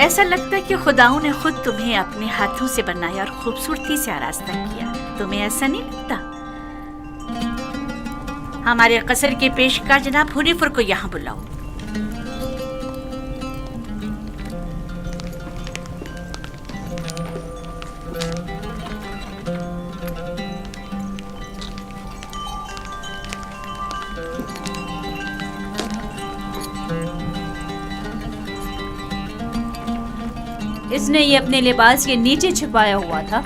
ऐसा लगता है कि खुदाओं ने खुद तुम्हें अपने हाथों से बनाया और खूबसूरती से आरास्ता किया। तुम्हें ऐसा नहीं लगता? हमारे कसर के पेशकार जनाब हुनीफर को यहाँ बुलाओ। इसने ये अपने लिबास के नीचे छुपाया हुआ था।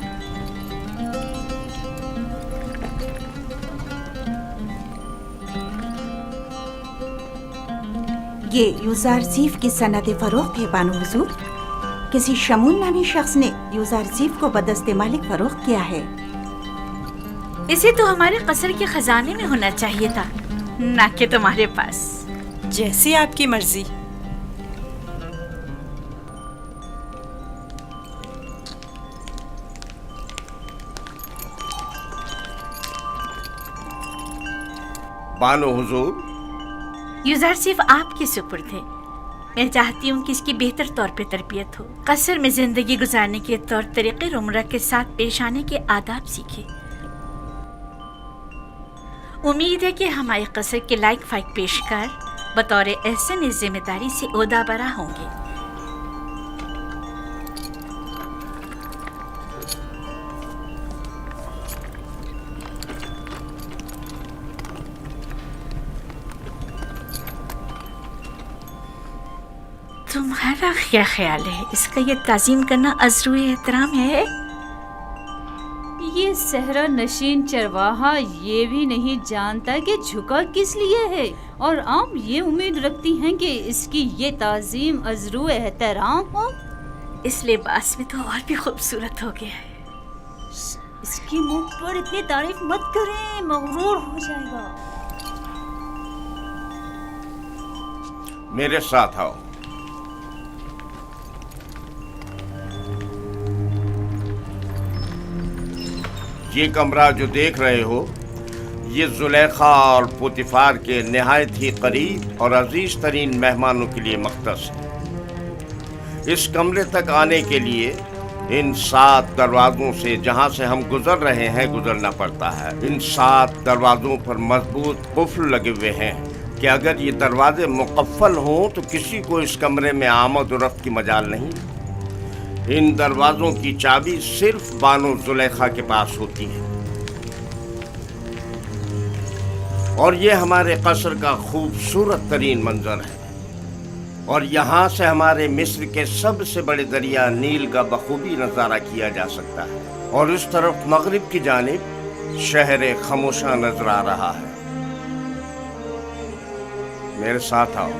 ये यूज़ारज़ीफ की सनद फ़रोख्त है बानो हुज़ूर। किसी शमून नामी शख्स ने यूज़ारज़ीफ को बदस्ते मालिक फ़रोख्त किया है। इसे तो हमारे कसर के खजाने में होना चाहिए था, ना कि तुम्हारे पास। जैसी आपकी मर्जी। बानो हुजूर, यूज़ारज़ीफ आपके सुपुर्द है। मैं चाहती हूँ कि इसकी बेहतर तौर पे तरबियत हो, कसर में जिंदगी गुजारने के तौर तरीके उम्र के साथ पेश आने के आदाब सीखे। उम्मीद है कि हमारे कसर के लायक फाइक पेशकार बतौर एहसन इस जिम्मेदारी से ओहदा बरा होंगे। तुम्हारा क्या ख्याल है? इसका ये ताज़ीम करना अज़्रुए एहतराम है? ये सहरा नशीन चरवाहा ये भी नहीं जानता कि झुका किस लिए है, और आम ये उम्मीद रखती हैं कि इसकी ये ताज़ीम अज़्रुए एहतराम हो। इस लिबास में तो और भी खूबसूरत हो गया है। इसकी मुंह पर इतनी तारीफ मत करें, मगरूर हो जाएगा। मेरे साथ आओ। ये कमरा जो देख रहे हो, ये जुलेखा और पुतिफार के निहायत ही करीब और अजीज तरीन मेहमानों के लिए मख्तस है। इस कमरे तक आने के लिए इन 7 दरवाज़ों से जहाँ से हम गुजर रहे हैं गुजरना पड़ता है। इन 7 दरवाज़ों पर मजबूत कुफ्ल लगे हुए हैं कि अगर ये दरवाजे मुकफ्फल हों तो किसी को इस कमरे में आमद और रफ्त की मजाल नहीं। इन दरवाज़ों की चाबी सिर्फ बानो जुलेखा के पास होती है। और ये हमारे कसर का खूबसूरत तरीन मंजर है, और यहाँ से हमारे मिस्र के सबसे बड़े दरिया नील का बखूबी नज़ारा किया जा सकता है। और इस तरफ मगरिब की जानिब शहर खामोशा नजर आ रहा है। मेरे साथ आओ।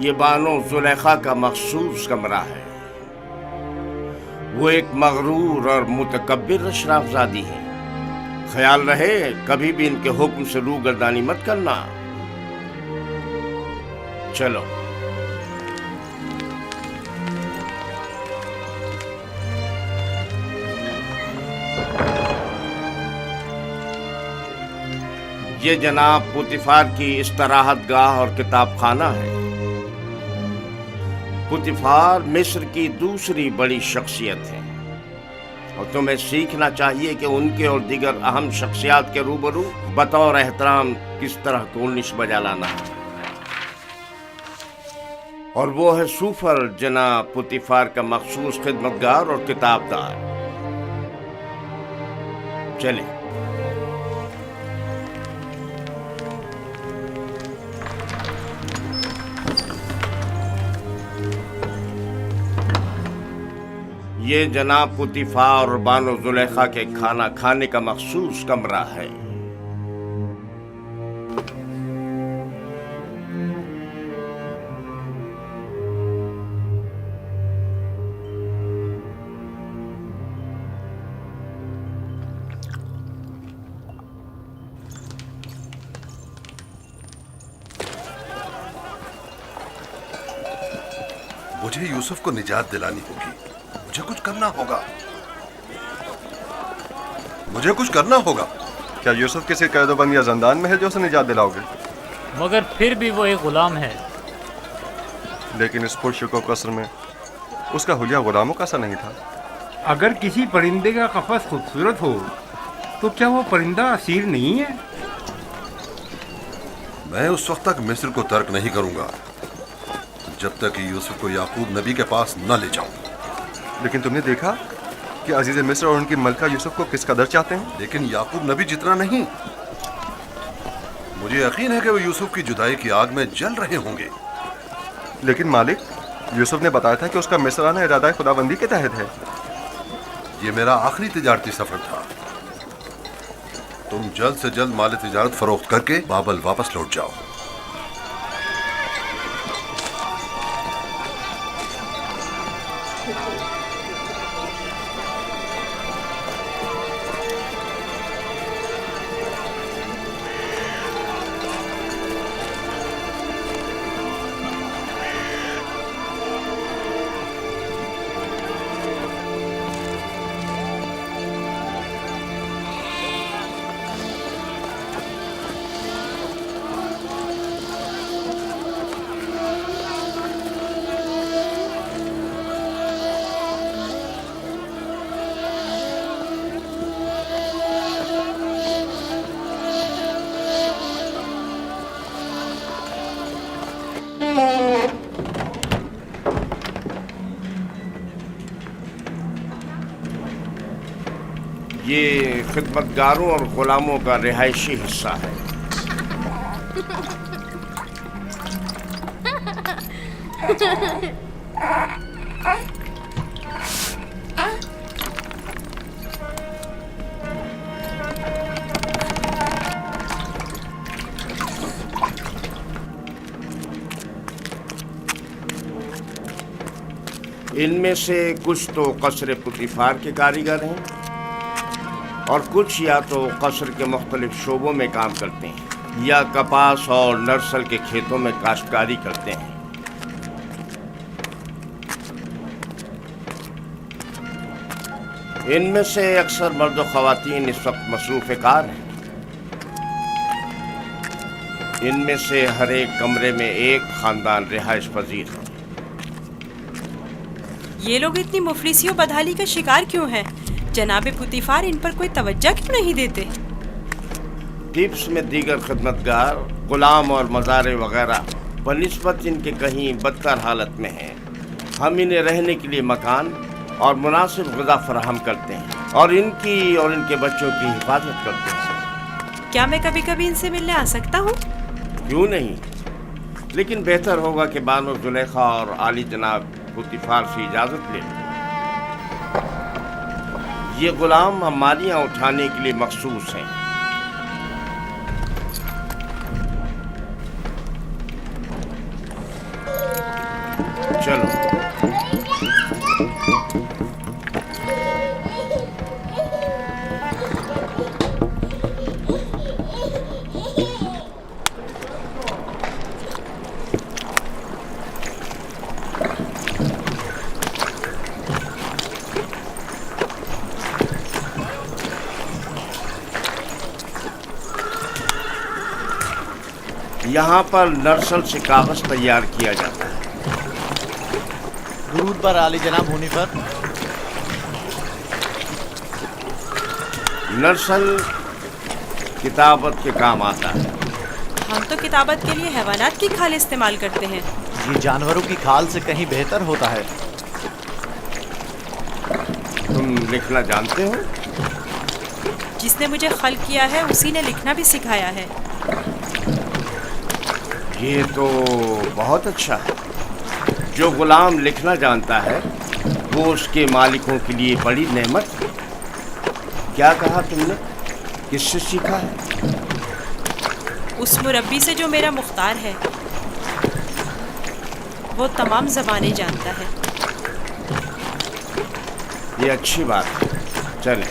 ये बानो जुलेखा का मखसूस कमरा है। वो एक मगरूर और मुतकब्बिर अशराफजादी है। ख्याल रहे कभी भी इनके हुक्म से रूगर्दानी मत करना। चलो। ये जनाब पुतिफार की इस्तराहत गाह और किताब खाना है। पुतिफार मिस्र की दूसरी बड़ी शख्सियत है, और तुम्हें सीखना चाहिए कि उनके और दीगर अहम शख्सियात के रूबरू बतौर एहतराम किस तरह कोर्निश बजा लाना है। और वो है सूफर जनाब पुतिफार का मखसूस खिदमतगार और किताबदार। चले। ये जनाब पुतिफार और बानो जुलेखा के खाना खाने का मखसूस कमरा है। मुझे यूसुफ को निजात दिलानी होगी। मुझे कुछ करना होगा। मुझे कुछ करना होगा। क्या यूसुफ किसी कैदोबंद या जंदान में है जो उसे निजात दिलाओगे? मगर फिर भी वो एक गुलाम है। लेकिन इस पुरशुको कसर में उसका हुलिया गुलामों का सा नहीं था। अगर किसी परिंदे का कफस खूबसूरत हो तो क्या वो परिंदा असीर नहीं है? मैं उस वक्त तक मिस्र को तर्क नहीं करूंगा जब तक कि यूसुफ को याकूब नबी के पास न ले जाऊं। लेकिन तुमने देखा कि अजीज मिस्र और उनकी मलका यूसुफ को किस कदर चाहते हैं। लेकिन याकूब नबी जितना नहीं। मुझे यकीन है कि वो यूसुफ की जुदाई की आग में जल रहे होंगे। लेकिन मालिक, यूसुफ ने बताया था कि उसका मिस्र आना इरादा खुदाबंदी के तहत है। ये मेरा आखिरी तिजारती सफर था। तुम जल्द से जल्द माल तिजारत फरोख्त करके बाबल वापस लौट जाओ। ये खिदमतगारों और गुलामों का रिहायशी हिस्सा है। इनमें से कुछ तो कसर पुतिफार के कारीगर हैं और कुछ या तो कसर के मुख्तलिफ शोबों में काम करते हैं या कपास और नरसल के खेतों में काश्तकारी करते हैं। इनमें से अक्सर मर्द व ख़वातीन इस वक्त मसरूफ़ कार हैं। इनमें से हर एक कमरे में एक ख़ानदान रिहाइश पजीर है। ये लोग इतनी मुफलिसी और बदहाली का शिकार क्यों हैं? जनाबे पुतिफार इन पर कोई तवज्जो क्यों नहीं देते? टिप्स में दीगर खिदमतगार, गुलाम और मज़ारे वगैरह बनिस्बत इनके कहीं बदतर हालत में हैं। हम इन्हें रहने के लिए मकान और मुनासिब ग़िज़ा फराहम करते हैं और इनकी और इनके बच्चों की हिफाजत करते हैं। क्या मैं कभी कभी इनसे मिलने आ सकता हूँ? क्यों नहीं, लेकिन बेहतर होगा कि बानो जुलेखा और आली जनाब पुतिफार से इजाज़त ले लें। ये गुलाम हमारियाँ उठाने के लिए मखसूस हैं। चलो। यहाँ पर नरसल से कागज तैयार किया जाता है। दुरूद पर आली जनाब होने पर। नरसल किताबत के काम आता है। हम तो किताबत के लिए हैवानात की खाल इस्तेमाल करते हैं। ये जानवरों की खाल से कहीं बेहतर होता है। तुम लिखना जानते हो? जिसने मुझे खल किया है उसी ने लिखना भी सिखाया है। ये तो बहुत अच्छा है। जो गुलाम लिखना जानता है वो उसके मालिकों के लिए बड़ी नेमत है। क्या कहा तुमने? किससे सीखा है? उस मुरब्बी से जो मेरा मुख्तार है। वो तमाम ज़बानें जानता है। ये अच्छी बात है। चलें।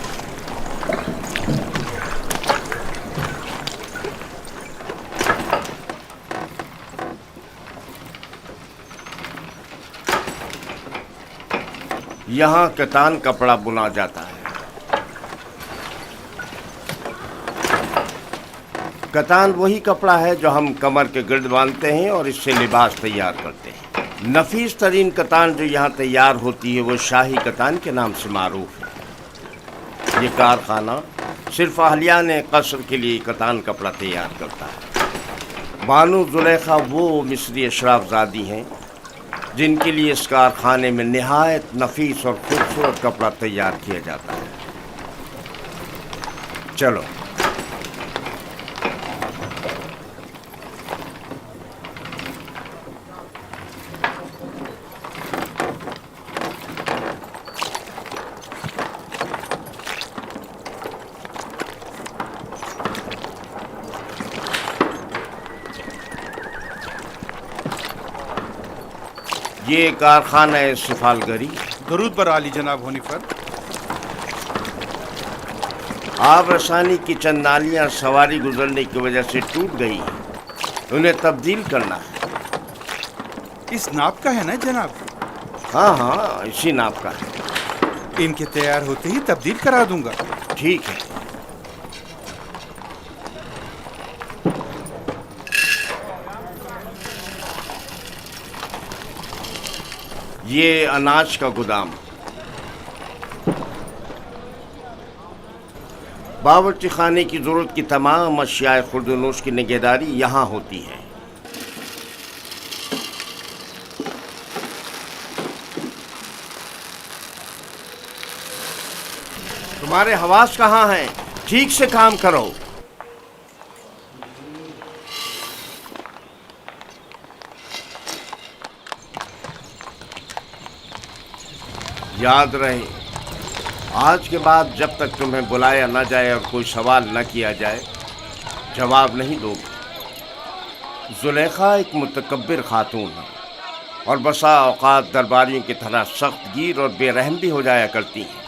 यहाँ कतान कपड़ा बुना जाता है। कतान वही कपड़ा है जो हम कमर के गिर्द बांधते हैं और इससे लिबास तैयार करते हैं। नफीस तरीन कतान जो यहाँ तैयार होती है वो शाही कतान के नाम से मारूफ है। ये कारखाना सिर्फ अहलियान कसर के लिए कतान कपड़ा तैयार करता है। बानो जुलेखा वो मिस्री अशराफजादी हैं जिनके लिए इस कारखाने में निहायत नफीस और खूबसूरत कपड़ा तैयार किया जाता है। चलो ये कारखाना है सिफालगरी। दरूद बर आली जनाब हुनीफर। आब रसानी की चंद नालियाँ सवारी गुजरने की वजह से टूट गई हैं, उन्हें तब्दील करना है। इस नाप का है ना जनाब? हाँ हाँ, इसी नाप का है। इनके तैयार होते ही तब्दील करा दूंगा। ठीक है। ये अनाज का गोदाम। बावर्ची खाने की जरूरत की तमाम अशियाए खुर्दनोश की निगहदारी यहाँ होती है। तुम्हारे हवास कहाँ हैं? ठीक से काम करो। याद रहे, आज के बाद जब तक तुम्हें बुलाया न जाए और कोई सवाल न किया जाए, जवाब नहीं दोगे। जुलेखा एक मुतकब्बिर खातून है और बसा औकात दरबारियों की तरह सख्त गिर और बेरहम भी हो जाया करती हैं।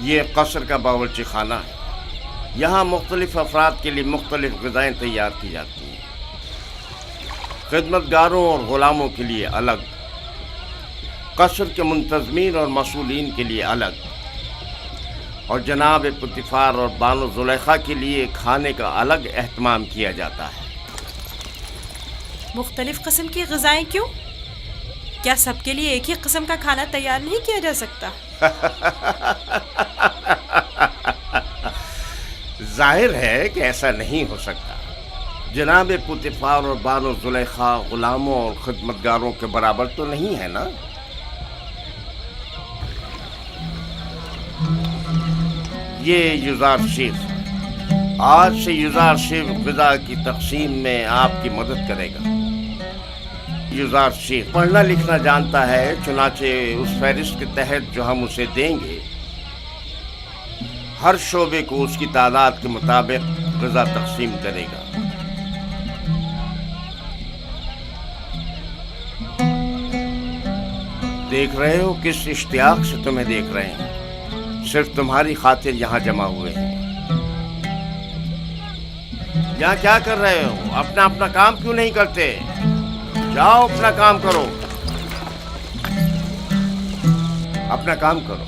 ये कसर का बावर्ची खाना है। यहाँ मुख्तलिफ अफराद के लिए मुख्तलिफ ग़िज़ाएँ तैयार की जाती हैं। खिदमतगारों और ग़ुलामों के लिए अलग, कसर के मुंतज़मीन और मसूलीन के लिए अलग, और जनाब पुतिफ़ार और बानो ज़ुलेखा के लिए खाने का अलग एहतमाम किया जाता है। मुख्तलिफ किस्म की ग़िज़ाएँ क्यों? क्या सबके लिए एक ही किस्म का खाना तैयार नहीं किया जा सकता? जाहिर है कि ऐसा नहीं हो सकता। जनाब पुतिफ़ार और बानो ज़ुलेखा ग़ुलामों और खिदमतगारों के बराबर तो नहीं है ना? ये युज़ार शेख, आज से युज़ार शेख ग़िज़ा की तक़सीम में आपकी मदद करेगा। युज़ार शेख पढ़ना लिखना जानता है, चुनाचे उस फहरिस्त के तहत जो हम उसे देंगे, हर शोबे को उसकी तादाद के मुताबिक ग़िज़ा तक़सीम करेगा। देख रहे हो किस इश्तियाक से तुम्हें देख रहे हैं। सिर्फ तुम्हारी खातिर यहाँ जमा हुए हैं। यहाँ क्या कर रहे हो? अपना अपना काम क्यों नहीं करते? जाओ अपना काम करो, अपना काम करो।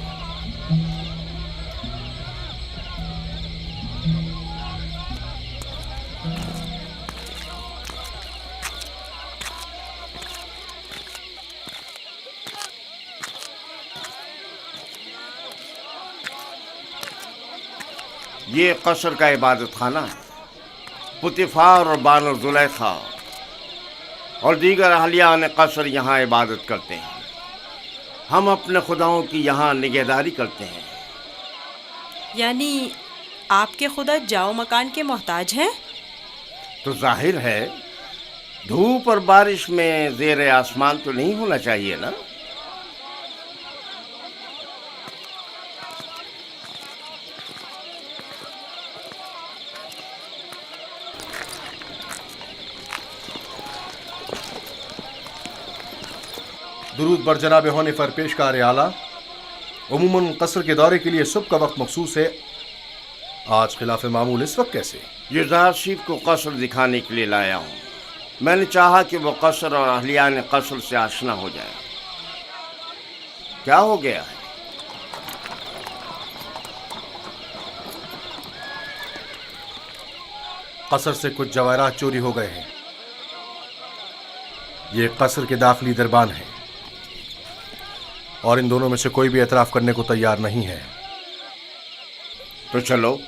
ये कसर का इबादत खाना है। पुतिफ़ार और बानो ज़ुलेखा और दीगर अहलियान कसर यहाँ इबादत करते हैं। हम अपने खुदाओं की यहाँ निगहदारी करते हैं। यानी आपके खुदा जाओ मकान के मोहताज हैं? तो जाहिर है धूप और बारिश में ज़ेर आसमान तो नहीं होना चाहिए ना? दुरूद बर जनाब होने पर पेशकार आला। उमूमन कसर के दौरे के लिए सुबह का वक्त मखसूस है, आज खिलाफ मामूल इस वक्त कैसे? युजारशिफ को कसर दिखाने के लिए लाया हूँ। मैंने चाहा कि वो कसर और अहलियान कसर से आशना हो जाए। क्या हो गया है? कसर से कुछ जवाहरात चोरी हो गए हैं। ये कसर के दाखिली दरबान है और इन दोनों में से कोई भी एतराफ करने को तैयार नहीं है। तो चलो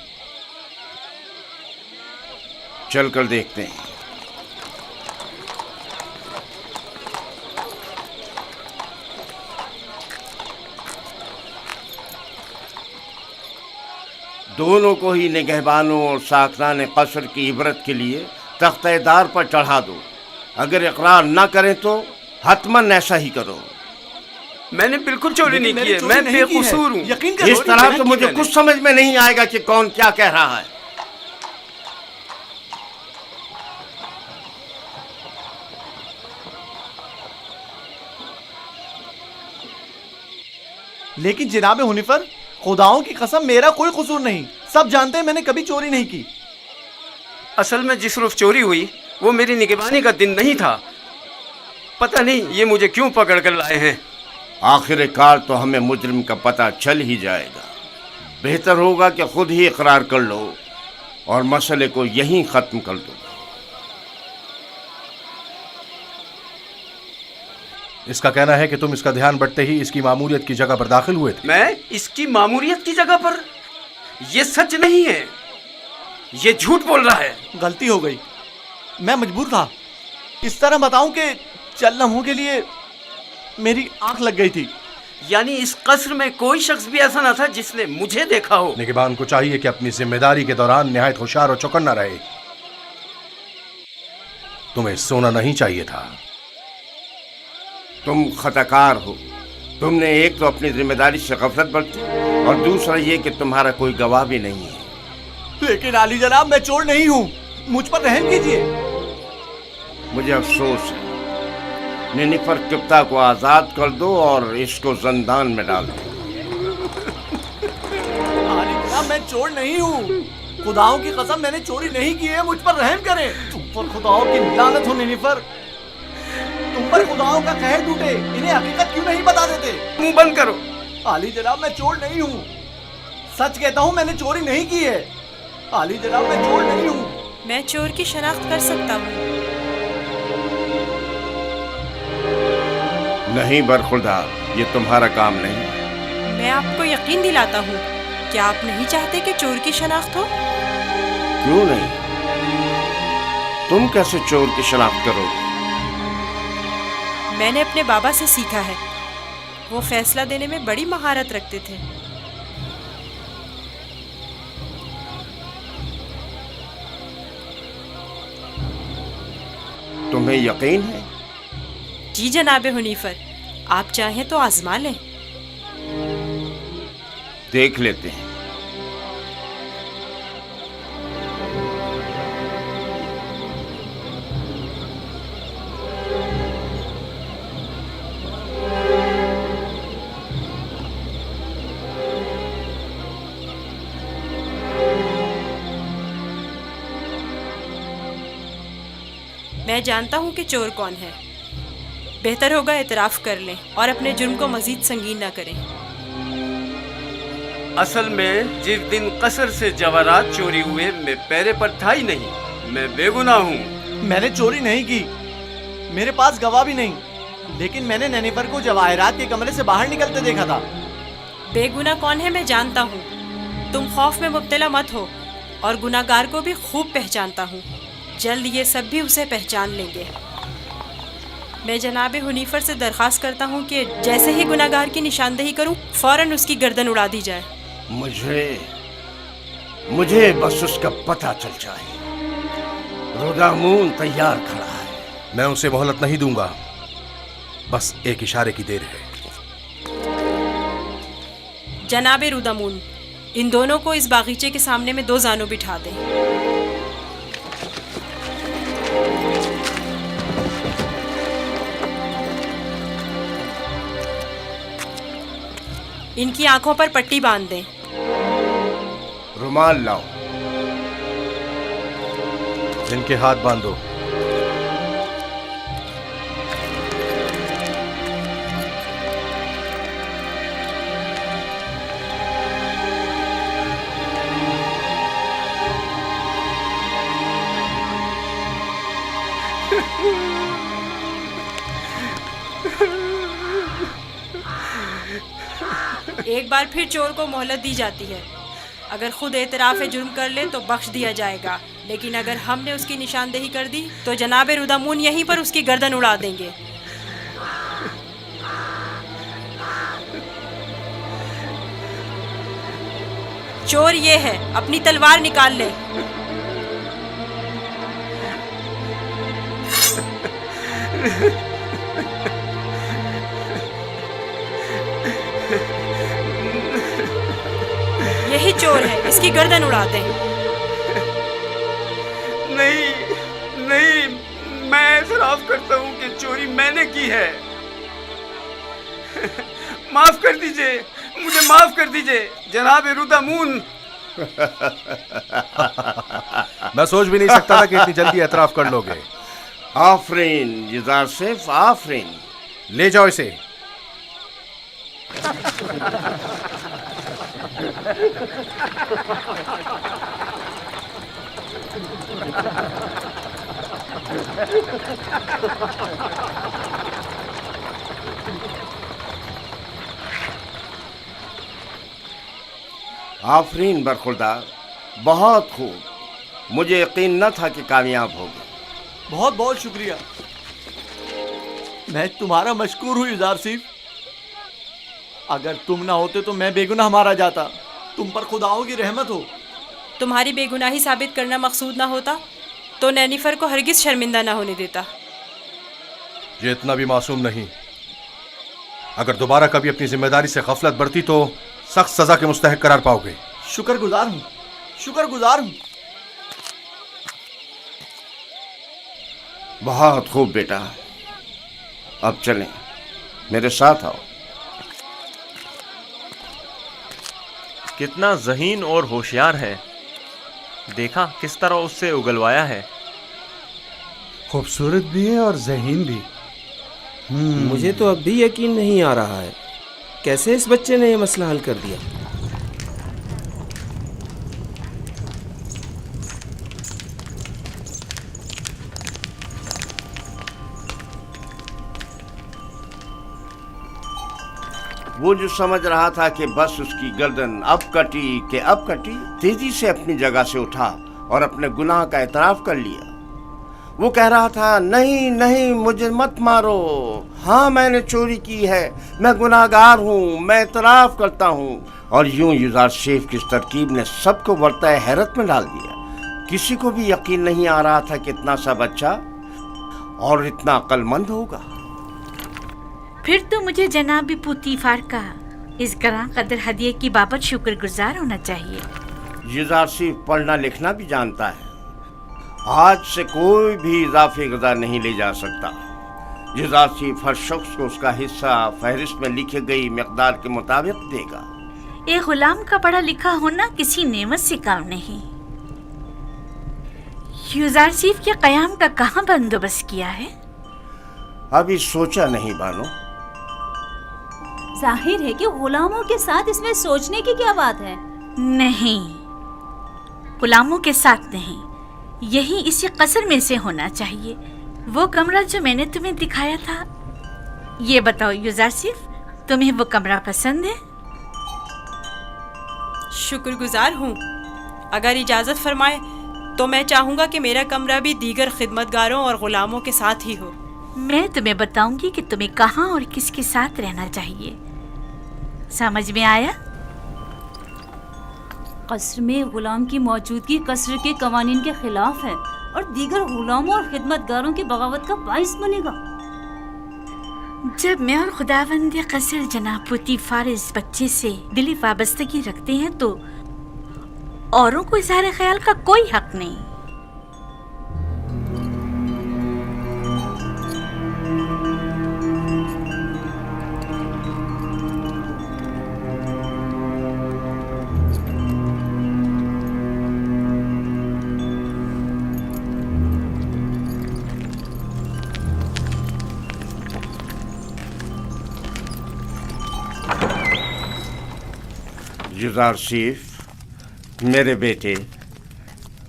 चल कर देखते हैं। दोनों को ही निगहबानों और साकरान कसर की इबरत के लिए तख्तेदार पर चढ़ा दो। अगर इकरार न करें तो हतमन ऐसा ही करो। मैंने बिल्कुल चोरी नहीं की है, मैं बेकसूर हूँ। यकीन करो, इस तरह तो मुझे कुछ समझ में नहीं आएगा कि कौन क्या कह रहा है। लेकिन जनाब हुनीफर, खुदाओं की कसम मेरा कोई कसूर नहीं। सब जानते हैं मैंने कभी चोरी नहीं की। असल में जिस रोज चोरी हुई वो मेरी निगरानी का दिन नहीं था। पता नहीं ये मुझे क्यों पकड़ कर लाए हैं। आखिरकार तो हमें मुजरिम का पता चल ही जाएगा। बेहतर होगा कि खुद ही इकरार कर लो और मसले को यहीं ख़त्म कर दो। इसका कहना है कि तुम इसका ध्यान बटते ही इसकी मामूलियत की जगह पर दाखिल हुए थे। मैं इसकी मामूलियत की जगह पर? ये सच नहीं है, ये झूठ बोल रहा है। गलती हो गई, मैं मजबूर था। इस तरह बताऊं कि चंद लम्हों के लिए मेरी आंख लग गई थी। यानी इस कसर में कोई शख्स भी ऐसा न था जिसने मुझे देखा हो। निगहबान को चाहिए कि अपनी जिम्मेदारी के दौरान निहायत होशियार और चौकन्ना रहे। तुम्हें सोना नहीं चाहिए था। तुम खताकार हो। तुमने एक तो अपनी जिम्मेदारी से गफलत बरती और दूसरा ये कि तुम्हारा कोई गवाह भी नहीं है। लेकिन आली जनाब, मैं चोर नहीं हूँ, मुझ पर रहम कीजिए। मुझे अफसोस है। निनिफर किप्ता को आजाद कर दो और इसको जंदान में डाल दो। आली जनाब, मैं चोर नहीं हूँ। खुदाओं की कसम मैंने चोरी नहीं की है, मुझ पर रहम करें। तुम पर खुदाओं की लानत हो निनिफर। तुम पर खुदाओं का कहर टूटे, इन्हें हकीकत क्यों नहीं बता देते? मुंह बंद करो। आली जनाब, मैं चोर नहीं हूँ। सच कहता हूँ, मैंने चोरी नहीं की है। आली जनाब, मैं चोर नहीं हूँ। मैं चोर की शनाख्त कर सकता हूँ। नहीं बरखुरदार, ये तुम्हारा काम नहीं। मैं आपको यकीन दिलाता हूँ। क्या आप नहीं चाहते कि चोर की शनाख्त हो? क्यों नहीं? तुम कैसे चोर की शनाख्त करोगे? मैंने अपने बाबा से सीखा है। वो फैसला देने में बड़ी महारत रखते थे। तुम्हें यकीन है? जी जनाब हुनीफर, आप चाहें तो आजमा लें। देख लेते हैं। मैं जानता हूँ कि चोर कौन है। बेहतर होगा एतराफ़ कर लें और अपने जुर्म को मजीद संगीन न करें। असल में जिस दिन कसर से जवाहरात चोरी हुए मैं पैरे पर था ही नहीं। मैं बेगुनाह हूँ। मैंने चोरी नहीं की, मेरे पास गवाह भी नहीं। लेकिन मैंने नैनीफर को जवाहरात के कमरे से बाहर निकलते देखा था। बेगुनाह कौन है मैं जानता हूँ। तुम खौफ में मुब्तला मत हो और गुनाहगार को भी खूब पहचानता हूँ। जल्द ये सब भी उसे पहचान लेंगे। मैं जनाब हुनीफर से दरख्वास्त करता हूँ कि जैसे ही गुनाहगार की निशानदेही करूँ फौरन उसकी गर्दन उड़ा दी जाए। मुझे बस उसका पता चल जाए। रुदामून तैयार खड़ा है। मैं उसे मोहलत नहीं दूंगा, बस एक इशारे की देर है। जनाब रुदामून, इन दोनों को इस बागीचे के सामने में 2 जानों बिठा दें। इनकी आंखों पर पट्टी बांध दें। रुमाल लाओ। इनके हाथ बांधो। एक बार फिर चोर को मोहलत दी जाती है। अगर खुद एतराफ़ जुर्म कर ले तो बख्श दिया जाएगा, लेकिन अगर हमने उसकी निशानदेही कर दी तो जनाब रुदामून यहीं पर उसकी गर्दन उड़ा देंगे। चोर ये है, अपनी तलवार निकाल ले। यही चोर है, इसकी गर्दन उड़ा दें। नहीं नहीं, मैं एतराफ़ करता हूँ कि चोरी मैंने की है। माफ कर दीजिए, मुझे माफ कर दीजिए जनाब रुदामून। मैं सोच भी नहीं सकता था कि इतनी जल्दी एतराफ़ कर लोगे। आफरीन युज़ार सेफ, आफरीन। ले जाओ इसे। आफरीन बरखुरदार, बहुत खूब। मुझे यकीन न था कि कामयाब होगे। बहुत बहुत शुक्रिया। मैं तुम्हारा मशकूर हूँ युज़ार सिफ। अगर तुम ना होते तो मैं बेगुनाह मारा जाता। तुम पर खुदाओं की रहमत हो। तुम्हारी बेगुनाही साबित करना मकसूद ना होता तो नैनीफर को हरगिज शर्मिंदा ना होने देता। ये इतना भी मासूम नहीं। अगर दोबारा कभी अपनी जिम्मेदारी से गफलत बरती तो सख्त सजा के मुस्तहक करार पाओगे। शुक्रगुजार हूँ, शुक्रगुजार हूँ। बहुत खूब बेटा, अब चलें, मेरे साथ आओ। कितना ज़हीन और होशियार है। देखा किस तरह उससे उगलवाया है। खूबसूरत भी है और ज़हीन भी। मुझे तो अब भी यकीन नहीं आ रहा है, कैसे इस बच्चे ने ये मसला हल कर दिया। वो जो समझ रहा था कि बस उसकी गर्दन अब कटी, तेजी से अपनी जगह से उठा और अपने गुनाह का एतराफ कर लिया। वो कह रहा था, नहीं नहीं, मुझे मत मारो। हाँ, मैंने चोरी की है, मैं गुनाहगार हूँ, मैं एतराफ करता हूँ। और यूं युज़ार सेफ की इस तरकीब ने सबको बरताए हैरत में डाल दिया। किसी को भी यकीन नहीं आ रहा था कि इतना सा बच्चा और इतना अक्लमंद होगा। फिर तो मुझे जनाब पुतीफार का इस गरां कदर हदिये की बाबत शुक्रगुजार होना चाहिए। युज़ार सेफ पढ़ना लिखना भी जानता है। आज से कोई भी इजाफी गज़ा नहीं ले जा सकता। युज़ार सेफ हर शख्स को उसका हिस्सा फहरिस्त में लिखी गई मिक़दार के मुताबिक देगा। एक गुलाम का पढ़ा लिखा होना किसी नेमत से काम नहीं। युज़ार सेफ के क़याम का कहाँ बंदोबस्त किया है? अभी सोचा नहीं बानो। जाहिर है कि गुलामों के साथ इसमें सोचने की क्या बात है। नहीं, गुलामों के साथ नहीं, यही इसी कसर में से होना चाहिए। वो कमरा जो मैंने तुम्हें दिखाया था। ये बताओ युज़ार सेफ, तुम्हें वो कमरा पसंद है? शुक्रगुजार हूँ। अगर इजाज़त फरमाए तो मैं चाहूँगा कि मेरा कमरा भी दीगर खिदमतगारों और गुलामों के साथ ही हो। मैं तुम्हें बताऊंगी कि तुम्हें कहाँ और किसके साथ रहना चाहिए। समझ में आया? कसर में गुलाम की मौजूदगी कसर के कवानीन के खिलाफ है और दीगर गुलामों और खिदमतगारों की बगावत का बाइस बनेगा। जब मैं और खुदावंद कसर जनाब पुतीफार इस बच्चे से दिली वाबस्तगी रखते हैं तो औरों को इज़हार ख्याल का कोई हक नहीं। युजारसीफ, मेरे बेटे,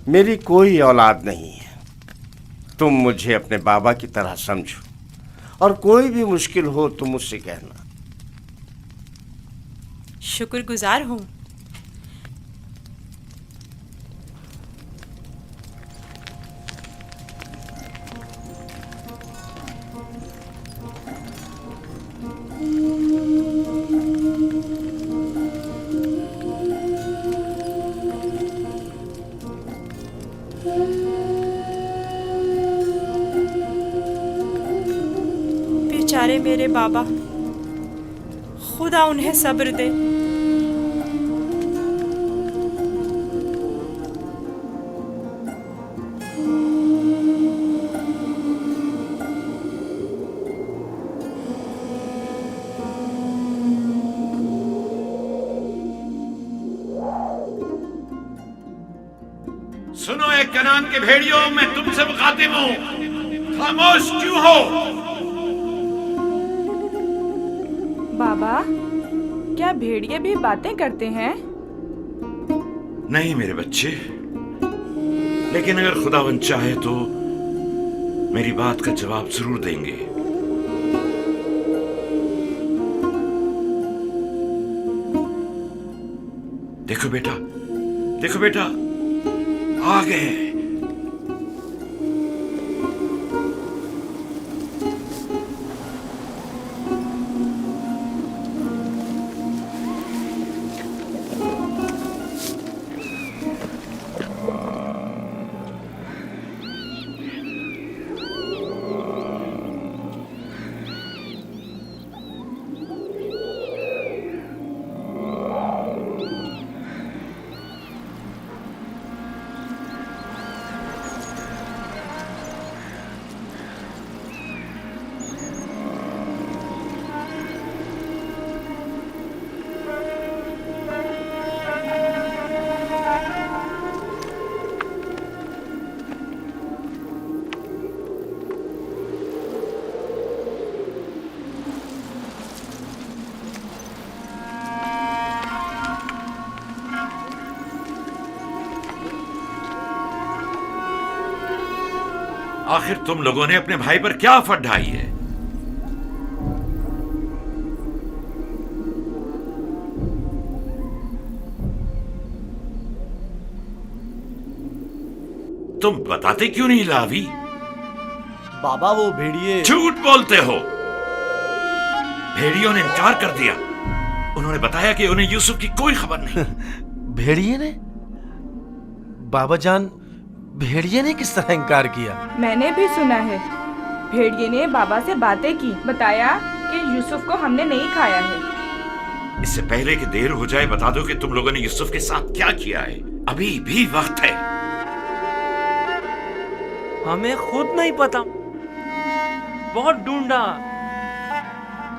मेरी कोई औलाद नहीं है। तुम मुझे अपने बाबा की तरह समझो और कोई भी मुश्किल हो तो मुझसे कहना। शुक्रगुजार हूँ। बेचारे मेरे बाबा, खुदा उन्हें सब्र दे। सुनो एक कनान के भेड़ियों, मैं तुमसे मुखातिब हूं, खामोश क्यों हो? बाबा, क्या भेड़िए भी बातें करते हैं? नहीं मेरे बच्चे, लेकिन अगर खुदावंद चाहे तो मेरी बात का जवाब जरूर देंगे। देखो बेटा, देखो बेटा, आ गए। आखिर तुम लोगों ने अपने भाई पर क्या आफत ढाई है? तुम बताते क्यों नहीं लावी? बाबा वो भेड़िए। झूठ बोलते हो। भेड़ियों ने इनकार कर दिया। उन्होंने बताया कि उन्हें यूसुफ की कोई खबर नहीं। भेड़िए ने? बाबा जान, भेड़िए ने किस तरह इनकार किया? मैंने भी सुना है। भेड़िए ने बाबा से बातें की, बताया कि यूसुफ को हमने नहीं खाया है। इससे पहले कि देर हो जाए बता दो कि तुम लोगों ने यूसुफ के साथ क्या किया है। अभी भी वक्त है। हमें खुद नहीं पता, बहुत ढूंढा।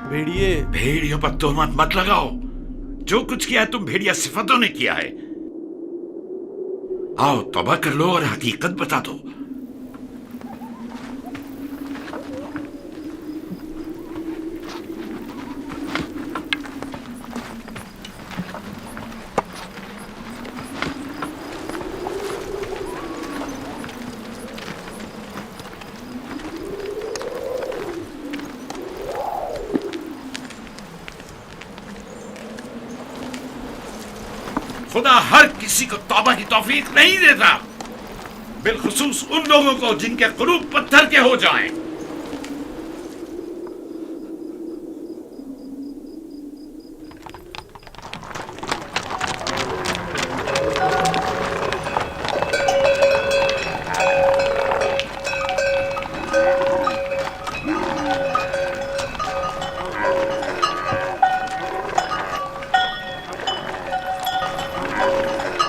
भेड़िए, भेड़ियों पर तोहमत मत लगाओ। जो कुछ किया है तुम भेड़िया सिफतों ने किया है। आओ तौबा कर लो और हकीकत बता दो। खुदा हर किसी को तौबा की तौफीक नहीं देता, बिलखुसूस उन लोगों को जिनके कुलूब पत्थर के हो जाएं।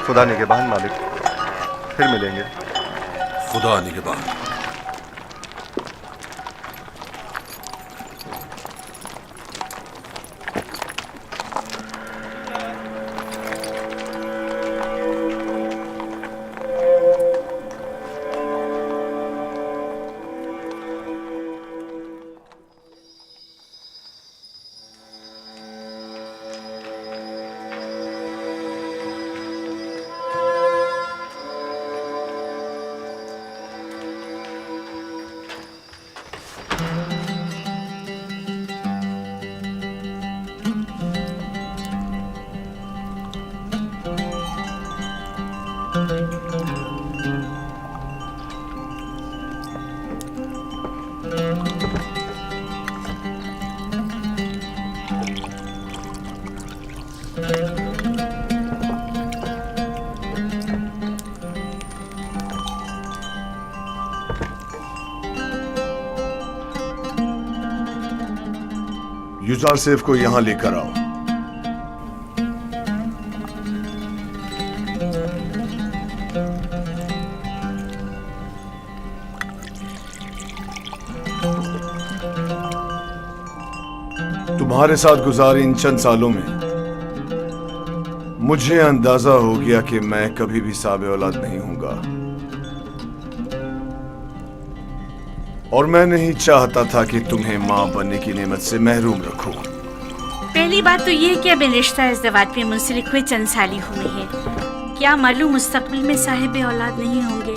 खुदा निगहबान मालिक, फिर मिलेंगे। खुदा निगहबान। युजार सेफ को यहाँ लेकर आओ। तुम्हारे साथ गुजारे इन चंद सालों में मुझे अंदाजा हो गया कि मैं कभी भी साबे औलाद नहीं हूंगा, और मैं नहीं चाहता था कि तुम्हें मां बनने की नेमत से महरूम रखूं। पहली बात तो ये है कि अब रिश्ता इज़्दवाज में मुंसलिक हुए चंद साल ही हुए हैं, क्या मालूम मुस्तकबिल में साहिब औलाद नहीं होंगे।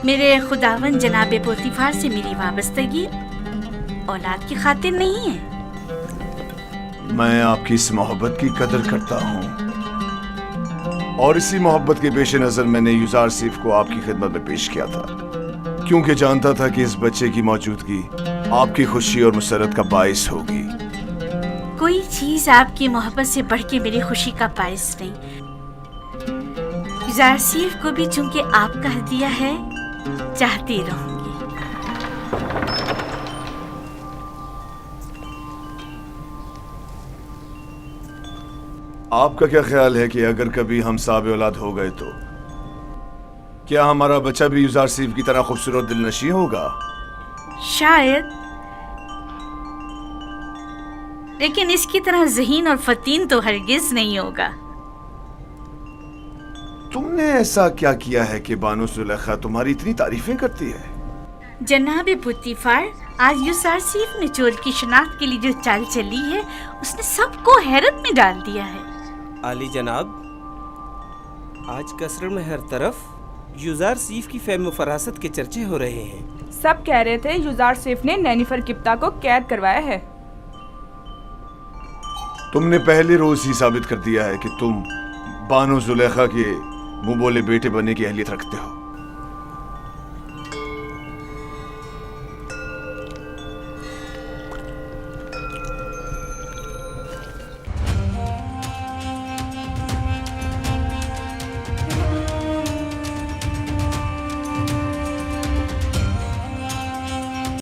मेरे खुदावन जनाब पोतीफार से मेरी वाबस्तगी औलाद की खातिर नहीं है। मैं आपकी इस मोहब्बत की कदर करता हूँ, और इसी मोहब्बत के पेश नजर मैंने युजार सेफ को आपकी खिदमत में पेश किया था, क्योंकि जानता था कि इस बच्चे की मौजूदगी आपकी खुशी और मुसरत का बाइस होगी। कोई चीज आपकी मोहब्बत से बढ़ के मेरी खुशी का बाइस नहीं। युजार सेफ को भी चूंकि आपका हदिया है, चाहती रहूंगी। आपका क्या ख्याल है कि अगर कभी हम साबे औलाद हो गए तो क्या हमारा बच्चा भी युजार सेफ की तरह खूबसूरत दिलनशी होगा? शायद, लेकिन इसकी तरह ज़हीन और फतीन तो हरगिज नहीं होगा। तुमने ऐसा क्या किया है कि बानो जुलेखा तुम्हारी इतनी तारीफें करती है? जनाब पुतीफार, आज युजार सेफ ने चोर की शनाख्त के लिए जो चाल चली है, उसने सबको हैरत में डाल दिया है। आली जनाब, आज कसर में हर तरफ युजार सेफ की फेम व फरासत के चर्चे हो रहे हैं। सब कह रहे थे युजार सेफ ने नैनीफर किप्ता को कैद करवाया है। तुमने पहले रोज ही साबित कर दिया है कि तुम बानो जुलेखा के मुंह बोले बेटे बनने की अहलियत रखते हो।